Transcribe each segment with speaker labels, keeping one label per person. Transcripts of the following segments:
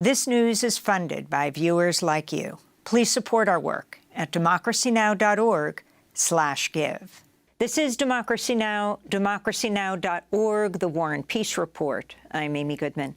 Speaker 1: This news is funded by viewers like you. Please support our work at democracynow.org/give. This is Democracy Now!, democracynow.org, the War and Peace Report. I'm Amy Goodman.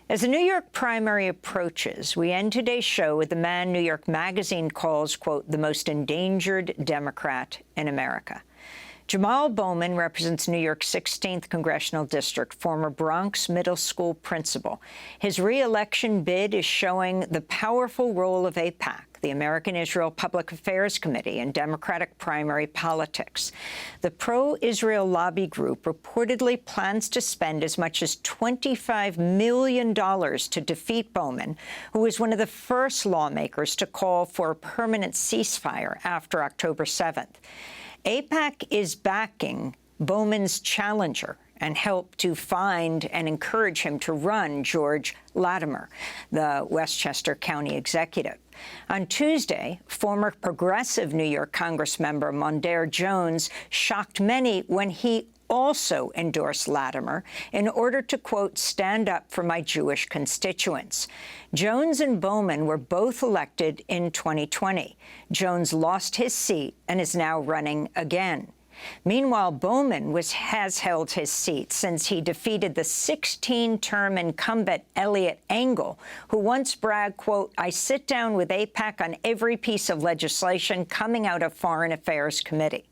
Speaker 1: As the New York primary approaches, we end today's show with the man New York Magazine calls, quote, the most endangered Democrat in America. Jamaal Bowman represents New York's 16th Congressional District, former Bronx middle school principal. His re-election bid is showing the powerful role of AIPAC, the American-Israel Public Affairs Committee, in Democratic primary politics. The pro-Israel lobby group reportedly plans to spend as much as $25 million to defeat Bowman, who was one of the first lawmakers to call for a permanent ceasefire after October 7th. AIPAC is backing Bowman's challenger and helped to find and encourage him to run, George Latimer, the Westchester County executive. On Tuesday, former progressive New York Congressmember Mondaire Jones shocked many when he also endorsed Latimer in order to, quote, stand up for my Jewish constituents. Jones and Bowman were both elected in 2020. Jones lost his seat and is now running again. Meanwhile, Bowman has held his seat since he defeated the 16-term incumbent Eliot Engel, who once bragged, quote, I sit down with AIPAC on every piece of legislation coming out of Foreign Affairs Committee.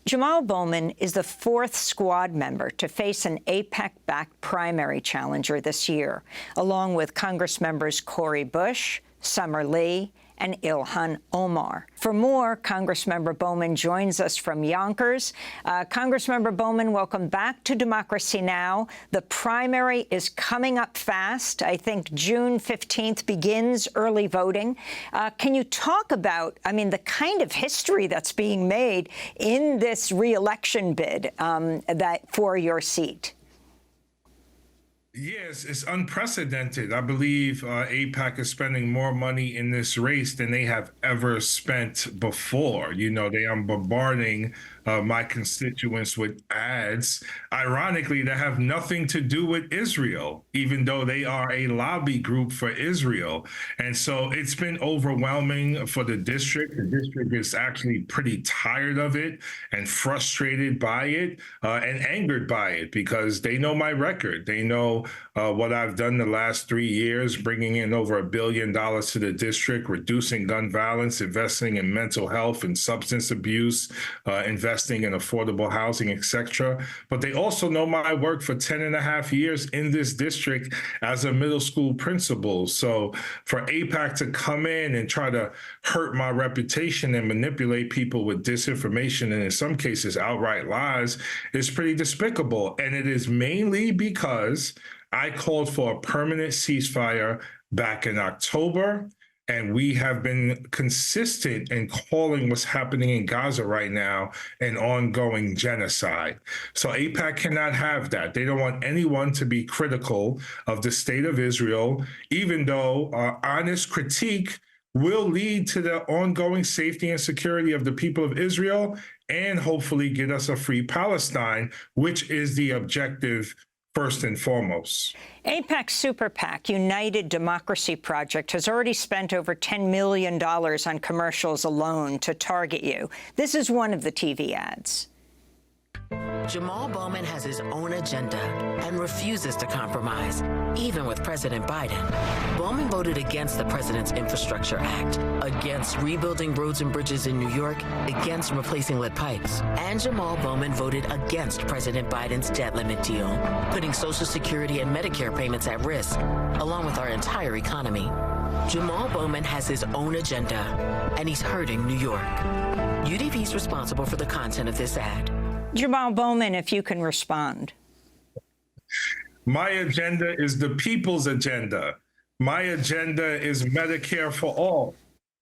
Speaker 1: Jamaal Bowman is the fourth squad member to face an AIPAC-backed primary challenger this year, along with Congress members Cori Bush, Summer Lee, and Ilhan Omar. For more, Congressmember Bowman joins us from Yonkers. Congressmember Bowman, welcome back to Democracy Now! The primary is coming up fast. I think June 15th begins early voting. Can you talk about, the kind of history that's being made in this re-election bid for your seat?
Speaker 2: Yes, it's unprecedented. I believe AIPAC is spending more money in this race than they have ever spent before. You know, they are bombarding my constituents with ads, ironically, that have nothing to do with Israel, even though they are a lobby group for Israel. And so it's been overwhelming for the district. The district is actually pretty tired of it and frustrated by it and angered by it because they know my record. They know what I've done the last 3 years, bringing in over $1 billion to the district, reducing gun violence, investing in mental health and substance abuse, investing in affordable housing, etc. But they also know my work for 10 and a half years in this district as a middle school principal. So for AIPAC to come in and try to hurt my reputation and manipulate people with disinformation and in some cases outright lies is pretty despicable. And it is mainly because I called for a permanent ceasefire back in October, and we have been consistent in calling what's happening in Gaza right now an ongoing genocide. So AIPAC cannot have that. They don't want anyone to be critical of the state of Israel, even though honest critique will lead to the ongoing safety and security of the people of Israel and hopefully get us a free Palestine, which is the objective first and foremost.
Speaker 1: AIPAC's Super PAC, United Democracy Project, has already spent over $10 million on commercials alone to target you. This is one of the TV ads.
Speaker 3: Jamaal Bowman has his own agenda and refuses to compromise, even with President Biden. Bowman voted against the President's Infrastructure Act, against rebuilding roads and bridges in New York, against replacing lead pipes. And Jamaal Bowman voted against President Biden's debt limit deal, putting Social Security and Medicare payments at risk, along with our entire economy. Jamaal Bowman has his own agenda, and he's hurting New York. UDP's responsible for the content of this ad.
Speaker 1: Jamaal Bowman, if you can respond.
Speaker 2: My agenda is the people's agenda. My agenda is Medicare for all.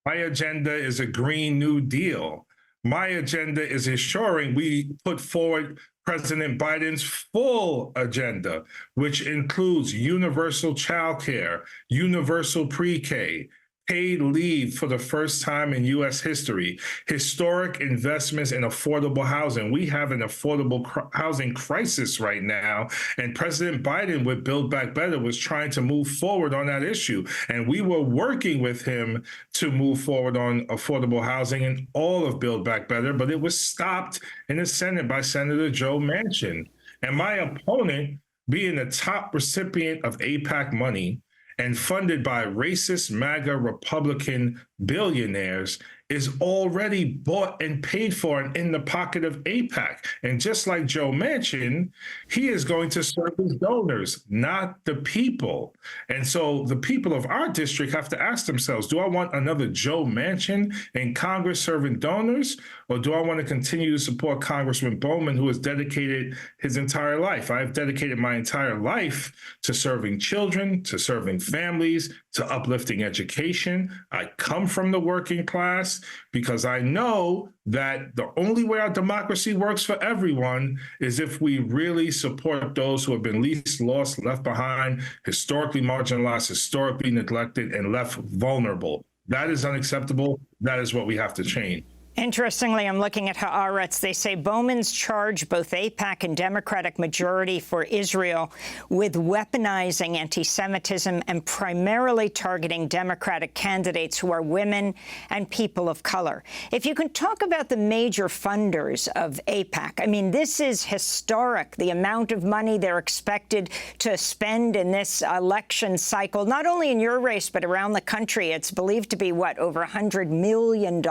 Speaker 2: My agenda is a Green New Deal. My agenda is ensuring we put forward President Biden's full agenda, which includes universal child care, universal pre-K, paid leave for the first time in U.S. history, historic investments in affordable housing. We have an affordable housing crisis right now, and President Biden with Build Back Better was trying to move forward on that issue. And we were working with him to move forward on affordable housing and all of Build Back Better, but it was stopped in the Senate by Senator Joe Manchin. And my opponent, being the top recipient of AIPAC money, and funded by racist MAGA Republican billionaires, is already bought and paid for and in the pocket of AIPAC. And just like Joe Manchin, he is going to serve his donors, not the people. And so the people of our district have to ask themselves, do I want another Joe Manchin in Congress serving donors? Or do I want to continue to support Congressman Bowman, who has dedicated his entire life? I've dedicated my entire life to serving children, to serving families, to uplifting education. I come from the working class because I know that the only way our democracy works for everyone is if we really support those who have been least lost, left behind, historically marginalized, historically neglected, and left vulnerable. That is unacceptable. That is what we have to change.
Speaker 1: Interestingly, I'm looking at Haaretz. They say Bowman's charged both AIPAC and Democratic majority for Israel with weaponizing anti-Semitism and primarily targeting Democratic candidates who are women and people of color. If you can talk about the major funders of AIPAC, I mean, this is historic, the amount of money they're expected to spend in this election cycle, not only in your race, but around the country. It's believed to be, what, over $100 million?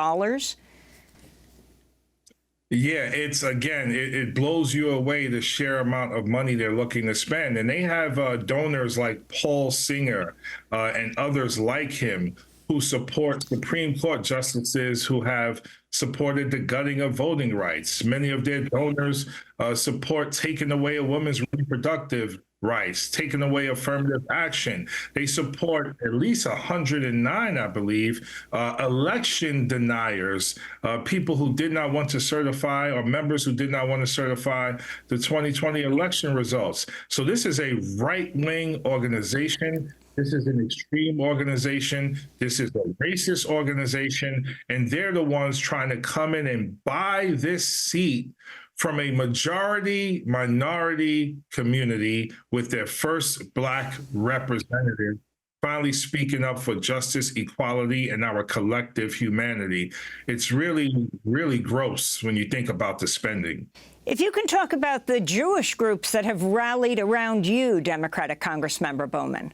Speaker 2: Yeah, it's, again, it blows you away the sheer amount of money they're looking to spend. And they have donors like Paul Singer and others like him who support Supreme Court justices who have supported the gutting of voting rights. Many of their donors support taking away a woman's reproductive rights, taking away affirmative action. They support at least 109, I believe, election deniers, people who did not want to certify, or members who did not want to certify the 2020 election results. So this is a right-wing organization. This is an extreme organization. This is a racist organization. And they're the ones trying to come in and buy this seat from a minority community with their first Black representative finally speaking up for justice, equality, and our collective humanity. It's really, really gross when you think about the spending.
Speaker 1: If you can talk about the Jewish groups that have rallied around you, Democratic Congressmember Bowman.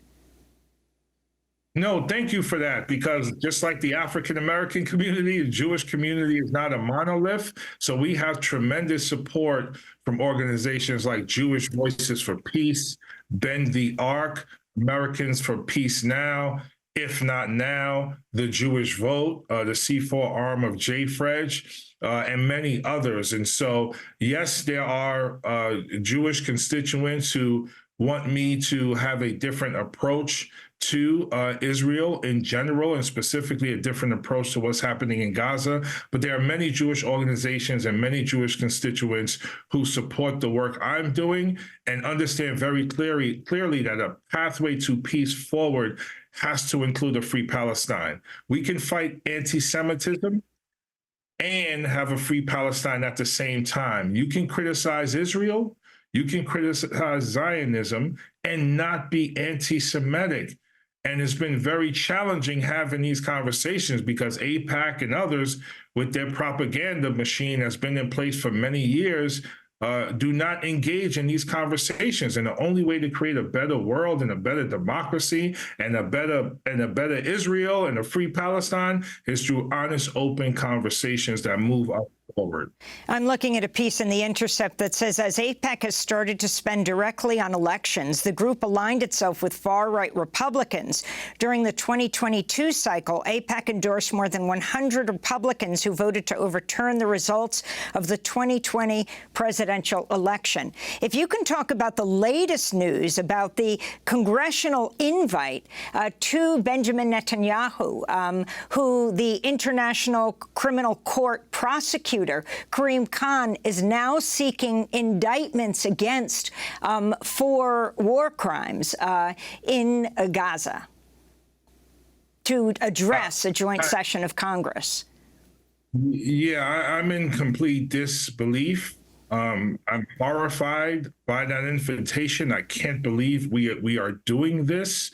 Speaker 2: No, thank you for that, because just like the African-American community, the Jewish community is not a monolith. So we have tremendous support from organizations like Jewish Voices for Peace, Bend the Arc, Americans for Peace Now, If Not Now, the Jewish Vote, the C4 arm of JFREJ, and many others. And so, yes, there are Jewish constituents who want me to have a different approach to Israel in general, and specifically a different approach to what's happening in Gaza. But there are many Jewish organizations and many Jewish constituents who support the work I'm doing and understand very clearly that a pathway to peace forward has to include a free Palestine. We can fight anti-Semitism and have a free Palestine at the same time. You can criticize Israel, you can criticize Zionism, and not be anti-Semitic. And it's been very challenging having these conversations because AIPAC and others, with their propaganda machine that's been in place for many years, do not engage in these conversations. And the only way to create a better world and a better democracy and a better Israel and a free Palestine is through honest, open conversations that move up forward.
Speaker 1: I'm looking at a piece in The Intercept that says, as AIPAC has started to spend directly on elections, the group aligned itself with far-right Republicans. During the 2022 cycle, AIPAC endorsed more than 100 Republicans who voted to overturn the results of the 2020 presidential election. If you can talk about the latest news about the congressional invite to Benjamin Netanyahu, who the International Criminal Court prosecutor Karim Khan is now seeking indictments against for war crimes in Gaza. to address a joint session of Congress?
Speaker 2: Yeah, I'm in complete disbelief. I'm horrified by that invitation. I can't believe we are doing this.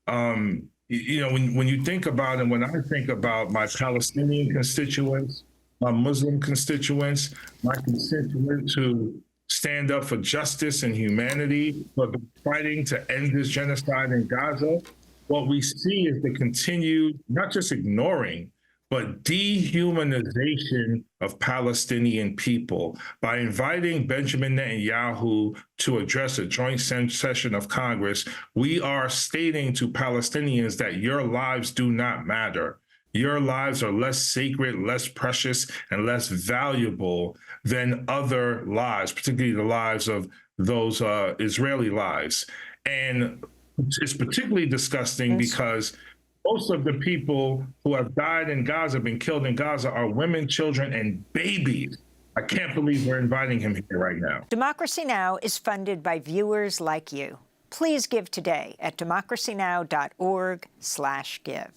Speaker 2: You know, when you think about it, when I think about my Palestinian constituents, my Muslim constituents, my constituents who stand up for justice and humanity, who have been fighting to end this genocide in Gaza, what we see is the continued, not just ignoring, but dehumanization of Palestinian people by inviting Benjamin Netanyahu to address a joint session of Congress. We are stating to Palestinians that your lives do not matter. Your lives are less sacred, less precious, and less valuable than other lives, particularly the lives of those Israeli lives. And it's particularly disgusting because most of the people who have died in Gaza, been killed in Gaza, are women, children, and babies. I can't believe we're inviting him here right now.
Speaker 1: Democracy Now! Is funded by viewers like you. Please give today at democracynow.org/give.